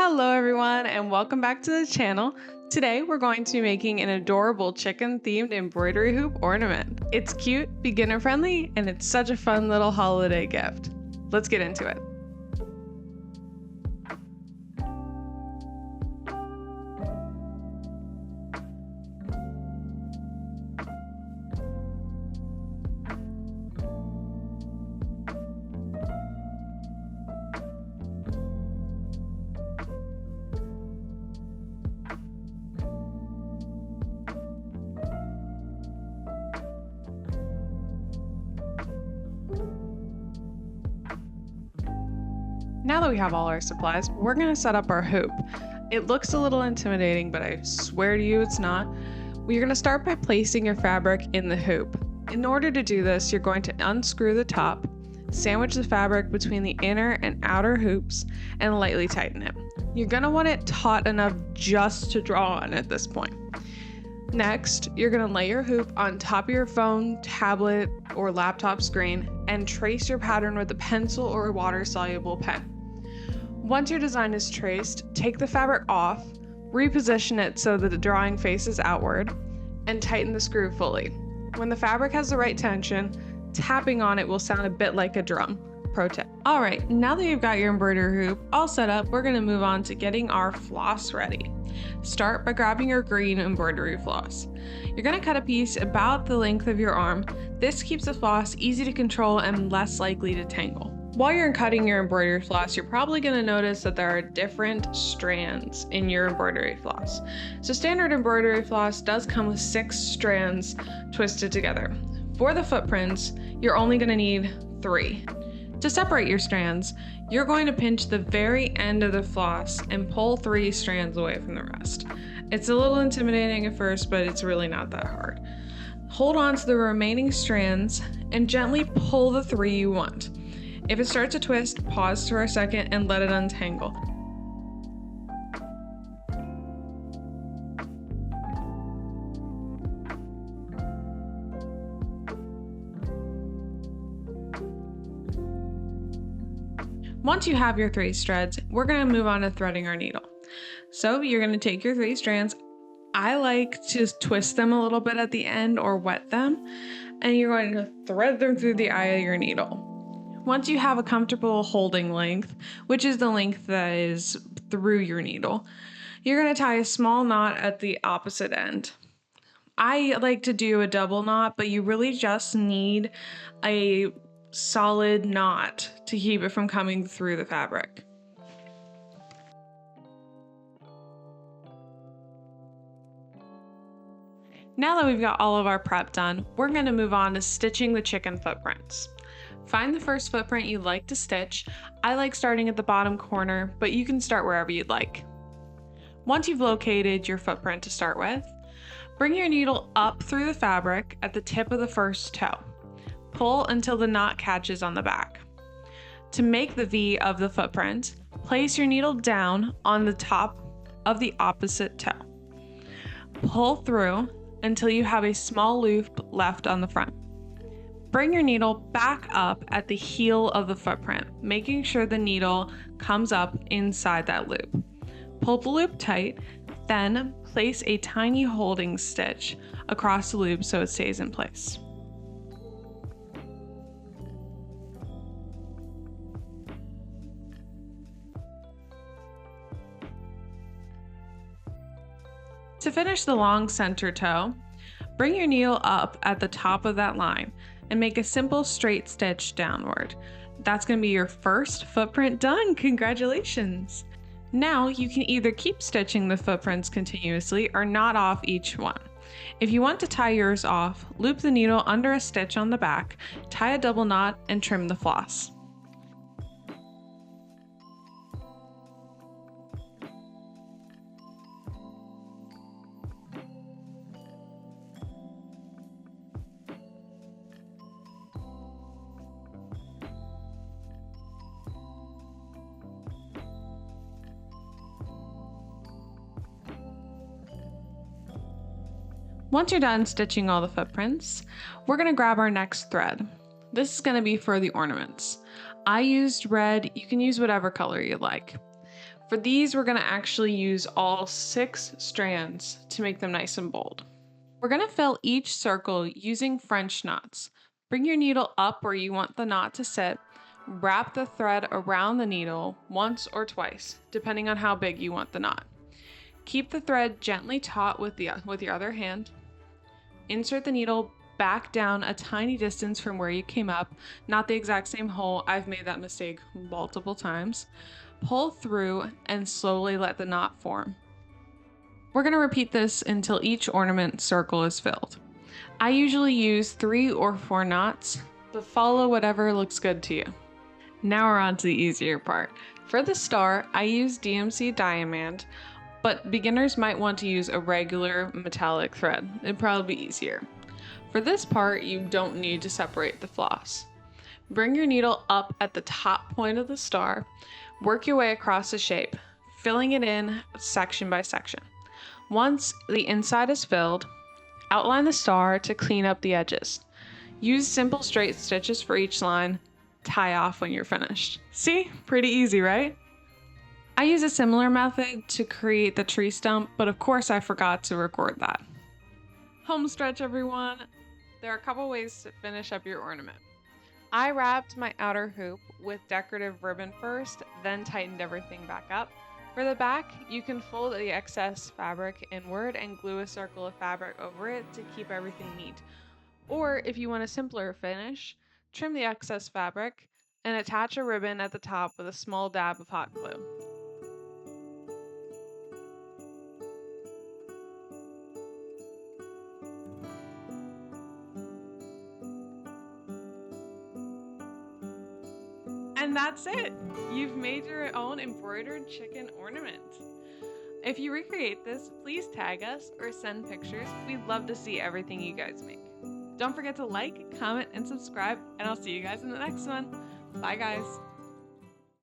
Hello everyone and welcome back to the channel. Today we're going to be making an adorable chicken themed embroidery hoop ornament. It's cute, beginner friendly, and it's such a fun little holiday gift. Let's get into it. Now that we have all our supplies, we're going to set up our hoop. It looks a little intimidating, but I swear to you it's not. We're going to start by placing your fabric in the hoop. In order to do this, you're going to unscrew the top, sandwich the fabric between the inner and outer hoops, and lightly tighten it. You're going to want it taut enough just to draw on at this point. Next, you're going to lay your hoop on top of your phone, tablet, or laptop screen and trace your pattern with a pencil or a water-soluble pen. Once your design is traced, take the fabric off, reposition it so that the drawing faces outward, and tighten the screw fully. When the fabric has the right tension, tapping on it will sound a bit like a drum. Pro tip. Alright, now that you've got your embroidery hoop all set up, we're going to move on to getting our floss ready. Start by grabbing your green embroidery floss. You're going to cut a piece about the length of your arm. This keeps the floss easy to control and less likely to tangle. While you're cutting your embroidery floss, you're probably going to notice that there are different strands in your embroidery floss. So standard embroidery floss does come with 6 strands twisted together. For the footprints, you're only going to need 3. To separate your strands, you're going to pinch the very end of the floss and pull 3 strands away from the rest. It's a little intimidating at first, but it's really not that hard. Hold on to the remaining strands and gently pull the 3 you want. If it starts to twist, pause for a second and let it untangle. Once you have your 3 strands, we're going to move on to threading our needle. So you're going to take your 3 strands. I like to twist them a little bit at the end or wet them, and you're going to thread them through the eye of your needle. Once you have a comfortable holding length, which is the length that is through your needle, you're going to tie a small knot at the opposite end. I like to do a double knot, but you really just need a solid knot to keep it from coming through the fabric. Now that we've got all of our prep done, we're going to move on to stitching the chicken footprints. Find the first footprint you'd like to stitch. I like starting at the bottom corner, but you can start wherever you'd like. Once you've located your footprint to start with, bring your needle up through the fabric at the tip of the first toe. Pull until the knot catches on the back. To make the V of the footprint, place your needle down on the top of the opposite toe. Pull through until you have a small loop left on the front. Bring your needle back up at the heel of the footprint, making sure the needle comes up inside that loop. Pull the loop tight, then place a tiny holding stitch across the loop so it stays in place. To finish the long center toe, bring your needle up at the top of that line and make a simple straight stitch downward. That's going to be your first footprint done. Congratulations! Now you can either keep stitching the footprints continuously or knot off each one. If you want to tie yours off, loop the needle under a stitch on the back, tie a double knot, and trim the floss. Once you're done stitching all the footprints, we're going to grab our next thread. This is going to be for the ornaments. I used red. You can use whatever color you like. For these, we're going to actually use all 6 strands to make them nice and bold. We're going to fill each circle using French knots. Bring your needle up where you want the knot to sit. Wrap the thread around the needle once or twice, depending on how big you want the knot. Keep the thread gently taut with your other hand. Insert the needle back down a tiny distance from where you came up, not the exact same hole. I've made that mistake multiple times. Pull through and slowly let the knot form. We're going to repeat this until each ornament circle is filled. I usually use 3 or 4 knots, but follow whatever looks good to you. Now we're on to the easier part. For the star, I use DMC Diamond, but beginners might want to use a regular metallic thread. It'd probably be easier. For this part, you don't need to separate the floss. Bring your needle up at the top point of the star. Work your way across the shape, filling it in section by section. Once the inside is filled, outline the star to clean up the edges. Use simple straight stitches for each line. Tie off when you're finished. See? Pretty easy, right? I use a similar method to create the tree stump, but of course I forgot to record that. Home stretch, everyone. There are a couple ways to finish up your ornament. I wrapped my outer hoop with decorative ribbon first, then tightened everything back up. For the back, you can fold the excess fabric inward and glue a circle of fabric over it to keep everything neat. Or if you want a simpler finish, trim the excess fabric and attach a ribbon at the top with a small dab of hot glue. And that's it! You've made your own embroidered chicken ornament. If you recreate this, please tag us or send pictures. We'd love to see everything you guys make. Don't forget to like, comment, and subscribe, and I'll see you guys in the next one. Bye, guys.